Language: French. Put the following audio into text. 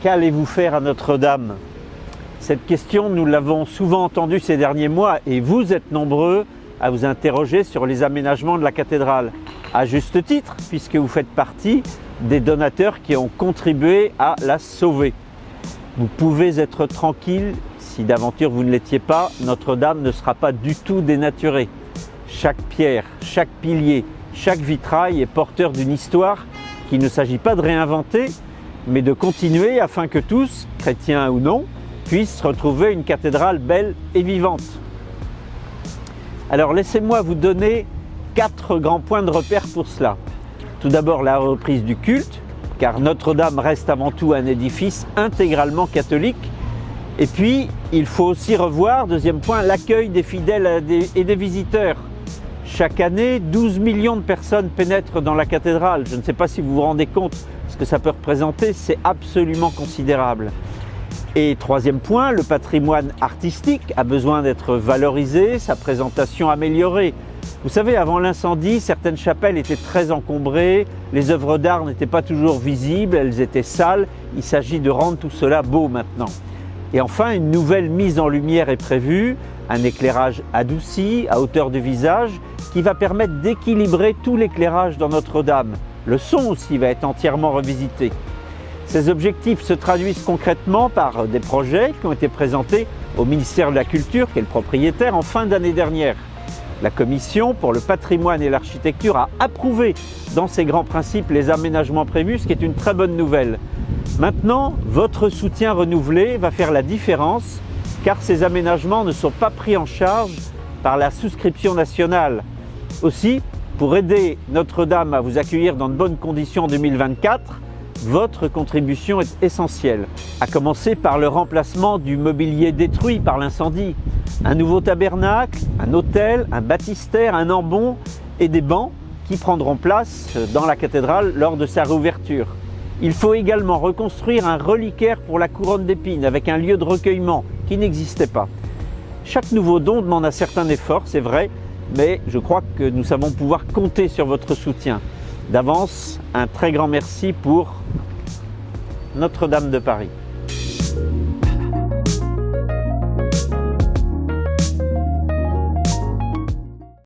Qu'allez-vous faire à Notre-Dame? Cette question, nous l'avons souvent entendue ces derniers mois et vous êtes nombreux à vous interroger sur les aménagements de la cathédrale. À juste titre, puisque vous faites partie des donateurs qui ont contribué à la sauver. Vous pouvez être tranquille, si d'aventure vous ne l'étiez pas, Notre-Dame ne sera pas du tout dénaturée. Chaque pierre, chaque pilier, chaque vitrail est porteur d'une histoire qu'il ne s'agit pas de réinventer, mais de continuer afin que tous, chrétiens ou non, puissent retrouver une cathédrale belle et vivante. Alors laissez-moi vous donner 4 grands points de repère pour cela. Tout d'abord la reprise du culte, car Notre-Dame reste avant tout un édifice intégralement catholique. Et puis, il faut aussi revoir, deuxième point, l'accueil des fidèles et des visiteurs. Chaque année, 12 millions de personnes pénètrent dans la cathédrale. Je ne sais pas si vous vous rendez compte ce que ça peut représenter, c'est absolument considérable. Et troisième point, le patrimoine artistique a besoin d'être valorisé, sa présentation améliorée. Vous savez, avant l'incendie, certaines chapelles étaient très encombrées, les œuvres d'art n'étaient pas toujours visibles, elles étaient sales. Il s'agit de rendre tout cela beau maintenant. Et enfin, une nouvelle mise en lumière est prévue, un éclairage adouci, à hauteur du visage, qui va permettre d'équilibrer tout l'éclairage dans Notre-Dame. Le son aussi va être entièrement revisité. Ces objectifs se traduisent concrètement par des projets qui ont été présentés au ministère de la Culture, qui est le propriétaire, en fin d'année dernière. La Commission pour le patrimoine et l'architecture a approuvé dans ses grands principes les aménagements prévus, ce qui est une très bonne nouvelle. Maintenant, votre soutien renouvelé va faire la différence, car ces aménagements ne sont pas pris en charge par la souscription nationale. Aussi, pour aider Notre-Dame à vous accueillir dans de bonnes conditions en 2024, votre contribution est essentielle, à commencer par le remplacement du mobilier détruit par l'incendie. Un nouveau tabernacle, un autel, un baptistère, un ambon et des bancs qui prendront place dans la cathédrale lors de sa réouverture. Il faut également reconstruire un reliquaire pour la couronne d'épines avec un lieu de recueillement qui n'existait pas. Chaque nouveau don demande un certain effort, c'est vrai, mais je crois que nous savons pouvoir compter sur votre soutien. D'avance, un très grand merci pour Notre-Dame de Paris.